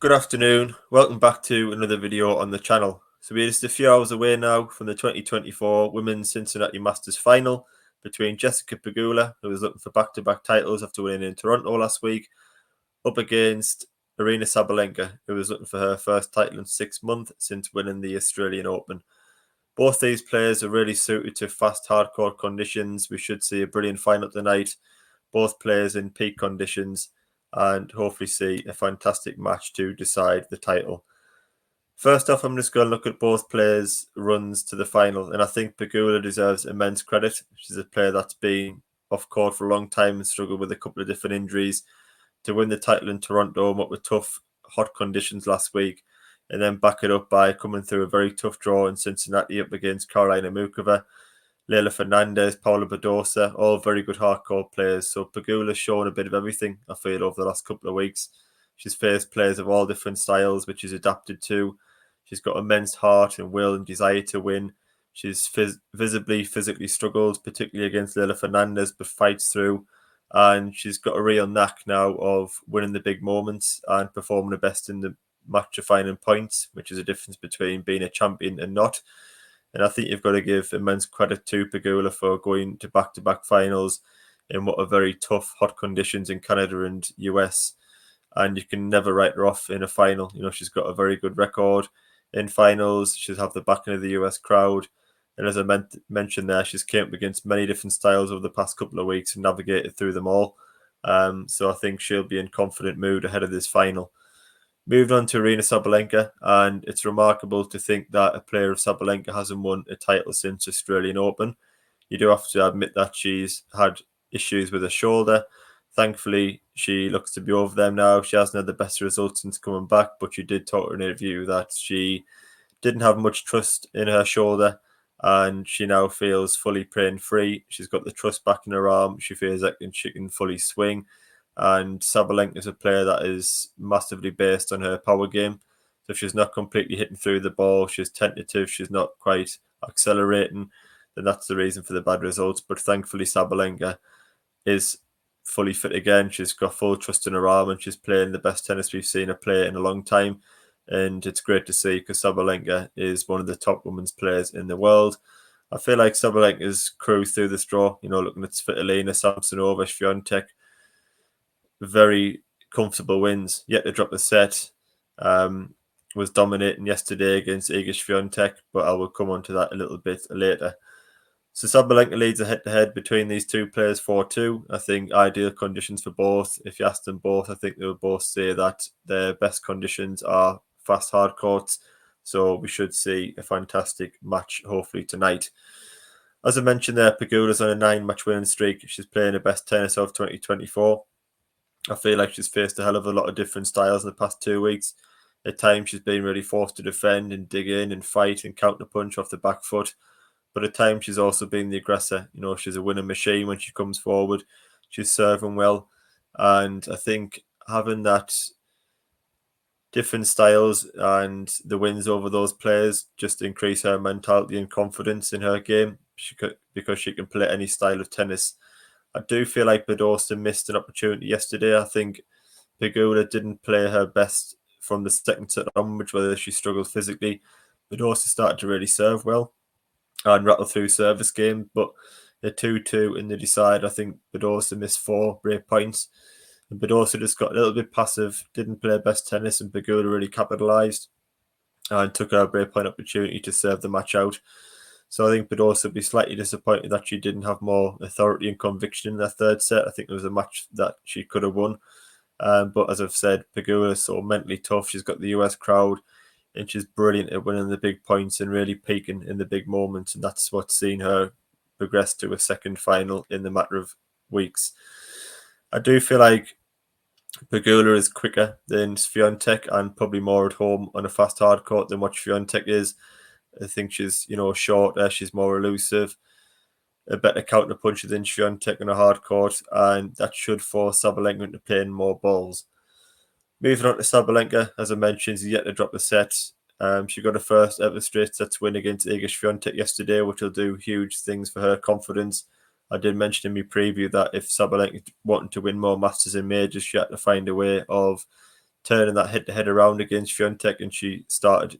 Good afternoon, welcome back to another video on the channel. So we're just a few hours away now from the 2024 Women's Cincinnati Masters Final between Jessica Pegula, who was looking for back-to-back titles after winning in Toronto last week, up against Sabalenka, who was looking for her first title in 6 months since winning the Australian Open. Both these players are really suited to fast hardcore conditions. We should see a brilliant final tonight. Both players in peak conditions, and hopefully see a fantastic match to decide the title. First off, I'm just going to look at both players' runs to the final, and I think Pegula deserves immense credit. She's a player that's been off court for a long time and struggled with a couple of different injuries. To win the title in Toronto, what were tough, hot conditions last week, and then back it up by coming through a very tough draw in Cincinnati up against Karolina Muchova, Leylah Fernandez, Paula Badosa, all very good hardcore players. So Pegula's shown a bit of everything, I feel, over the last couple of weeks. She's faced players of all different styles, which she's adapted to. She's got immense heart and will and desire to win. She's visibly physically struggled, particularly against Leylah Fernandez, but fights through. And she's got a real knack now of winning the big moments and performing the best in the match-defining points, which is a difference between being a champion and not. And I think you've got to give immense credit to Pegula for going to back-to-back finals in what are very tough, hot conditions in Canada and US. And you can never write her off in a final. You know, she's got a very good record in finals. She'll have the backing of the US crowd. And as I mentioned there, she's came up against many different styles over the past couple of weeks and navigated through them all. So I think she'll be in confident mood ahead of this final. Moved on to Sabalenka, and it's remarkable to think that a player of Sabalenka hasn't won a title since Australian Open. You do have to admit that she's had issues with her shoulder. Thankfully, she looks to be over them now. She hasn't had the best results since coming back, but she did talk in an interview that she didn't have much trust in her shoulder, and she now feels fully pain-free. She's got the trust back in her arm. She feels like she can fully swing. And Sabalenka is a player that is massively based on her power game. So if she's not completely hitting through the ball, she's tentative, she's not quite accelerating, then that's the reason for the bad results. But thankfully, Sabalenka is fully fit again. She's got full trust in her arm, and she's playing the best tennis we've seen her play in a long time. And it's great to see, because Sabalenka is one of the top women's players in the world. I feel like Sabalenka's cruised through this draw, you know, looking at Svitolina, Samsonova, Swiatek, very comfortable wins. Yet to drop the set. Was dominating yesterday against Iga Swiatek, but I will come on to that a little bit later. So Sabalenka leads a head-to-head between these two players 4-2. I think ideal conditions for both. If you ask them both, I think they will both say that their best conditions are fast hard courts. So we should see a fantastic match hopefully tonight. As I mentioned there, Pegula's on a 9-match winning streak. She's playing her best tennis of 2024. I feel like she's faced a hell of a lot of different styles in the past 2 weeks. At times, she's been really forced to defend and dig in and fight and counterpunch off the back foot. But at times, she's also been the aggressor. You know, she's a winning machine when she comes forward. She's serving well. And I think having that different styles and the wins over those players just increase her mentality and confidence in her game, because she can play any style of tennis. I do feel like Badosa missed an opportunity yesterday. I think Pegula didn't play her best from the second set onwards, whether she struggled physically. Badosa started to really serve well and rattle through service game, but the 2-2 in the decide, I think Badosa missed 4 break points. And Badosa just got a little bit passive, didn't play best tennis, and Pegula really capitalised and took her break point opportunity to serve the match out. So I think Badosa would be slightly disappointed that she didn't have more authority and conviction in that third set. I think it was a match that she could have won. But as I've said, Pegula is so mentally tough. She's got the US crowd, and she's brilliant at winning the big points and really peaking in the big moments. And that's what's seen her progress to a second final in the matter of weeks. I do feel like Pegula is quicker than Swiatek and probably more at home on a fast hard court than what Swiatek is. I think she's, you know, shorter, she's more elusive, a better counter puncher than Swiatek on a hard court, and that should force Sabalenka into playing more balls. Moving on to Sabalenka, as I mentioned, she's yet to drop the set. She got her first ever straight sets win against Iga Swiatek yesterday, which will do huge things for her confidence. I did mention in my preview that if Sabalenka wanted to win more Masters and Majors, she had to find a way of turning that head-to-head around against Swiatek, and she started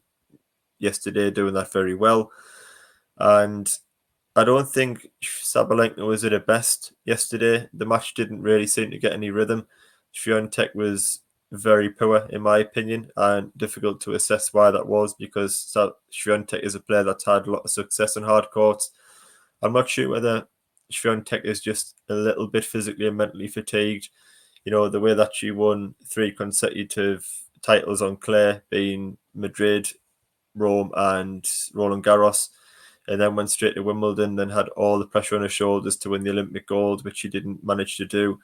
yesterday doing that very well. And I don't think Sabalenka was at her best yesterday. The match didn't really seem to get any rhythm. Swiatek was very poor, in my opinion, and difficult to assess why that was, because Swiatek is a player that's had a lot of success on hard courts. I'm not sure whether Swiatek is just a little bit physically and mentally fatigued. You know, the way that she won 3 consecutive titles on clay, being Madrid, Rome, and Roland Garros, and then went straight to Wimbledon, then had all the pressure on her shoulders to win the Olympic gold, which she didn't manage to do.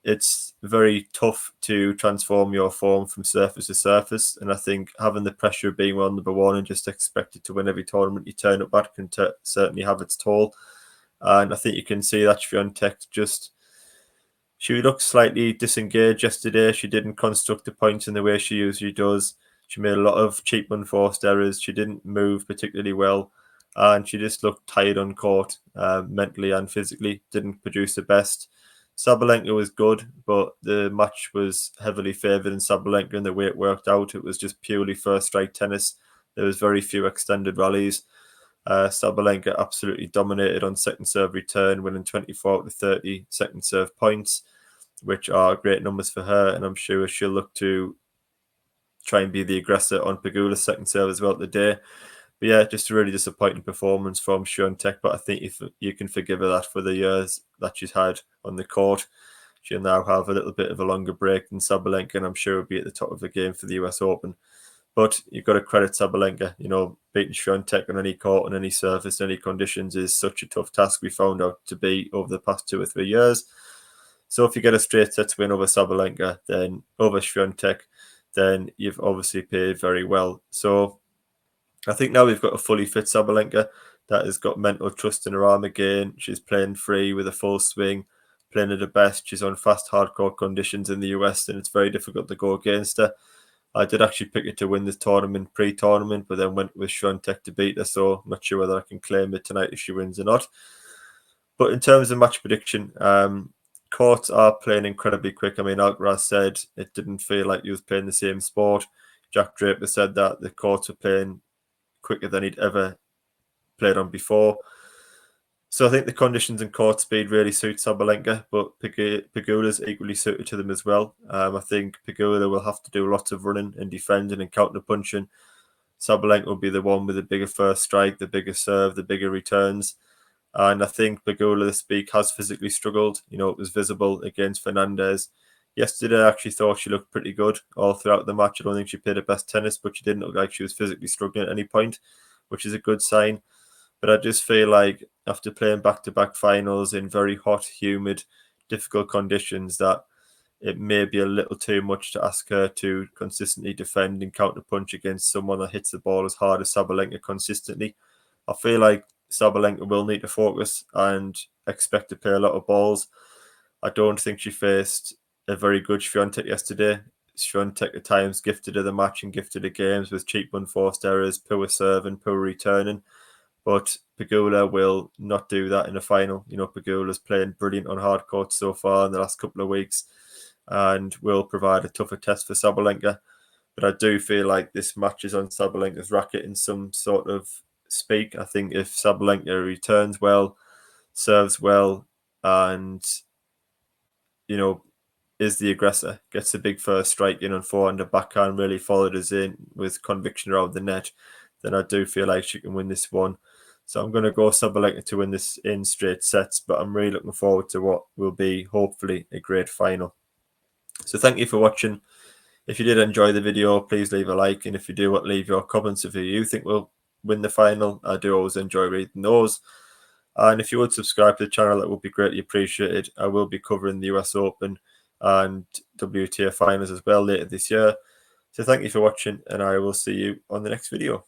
It's very tough to transform your form from surface to surface, and I think having the pressure of being world number one and just expected to win every tournament you turn up at can certainly have its toll. And I think you can see that Swiatek she looked slightly disengaged yesterday. She didn't construct the points in the way she usually does. She made a lot of cheap unforced errors. She didn't move particularly well, and she just looked tired on court, mentally and physically. Didn't produce the best. Sabalenka was good, but the match was heavily favoured in Sabalenka in the way it worked out. It was just purely first strike tennis. There was very few extended rallies. Sabalenka absolutely dominated on second serve return, winning 24 out of 30 second serve points, which are great numbers for her, and I'm sure she'll look to try and be the aggressor on Pegula's second serve as well today. But yeah, just a really disappointing performance from Swiatek, but I think if you can forgive her that for the years that she's had on the court. She'll now have a little bit of a longer break than Sabalenka, and I'm sure will be at the top of the game for the US Open. But you've got to credit Sabalenka. You know, beating Swiatek on any court, on any surface, any conditions is such a tough task we found out to be over the past 2 or 3 years. So if you get a straight set win over Sabalenka, then over Swiatek, then you've obviously played very well. So I think now we've got a fully fit Sabalenka that has got mental trust in her arm again. She's playing free with a full swing, playing at her best. She's on fast hardcore conditions in the US, and it's very difficult to go against her. I did actually pick her to win this tournament pre-tournament, but then went with Swiatek to beat her, so I'm not sure whether I can claim it tonight if she wins or not. But in terms of match prediction, courts are playing incredibly quick. I mean, Alcaraz said it didn't feel like he was playing the same sport. Jack Draper said that the courts were playing quicker than he'd ever played on before. So I think the conditions and court speed really suit Sabalenka, but Pegula's equally suited to them as well. I think Pegula will have to do lots of running and defending and counter punching. Sabalenka will be the one with the bigger first strike, the bigger serve, the bigger returns. And I think Pegula this week has physically struggled. You know, it was visible against Fernandez. Yesterday, I actually thought she looked pretty good all throughout the match. I don't think she played her best tennis, but she didn't look like she was physically struggling at any point, which is a good sign. But I just feel like after playing back-to-back finals in very hot, humid, difficult conditions, that it may be a little too much to ask her to consistently defend and counter-punch against someone that hits the ball as hard as Sabalenka consistently. I feel like Sabalenka will need to focus and expect to play a lot of balls. I don't think she faced a very good Swiatek yesterday. Swiatek at times gifted her the match and gifted her games with cheap unforced errors, poor serve and poor returning. But Pegula will not do that in the final. You know, Pegula's playing brilliant on hard courts so far in the last couple of weeks and will provide a tougher test for Sabalenka. But I do feel like this match is on Sabalenka's racket in some sort of speak. I think if Sabalenka returns well, serves well, and, you know, is the aggressor, gets a big first strike in on forehand and backhand, really followed us in with conviction around the net, then I do feel like she can win this one. So I'm going to go Sabalenka to win this in straight sets, but I'm really looking forward to what will be hopefully a great final. So thank you for watching. If you did enjoy the video, please leave a like, and if you do, leave your comments of who you think will win the final. I do always enjoy reading those. And if you would subscribe to the channel, that would be greatly appreciated. I will be covering the US Open and WTA finals as well later this year. So thank you for watching, and I will see you on the next video.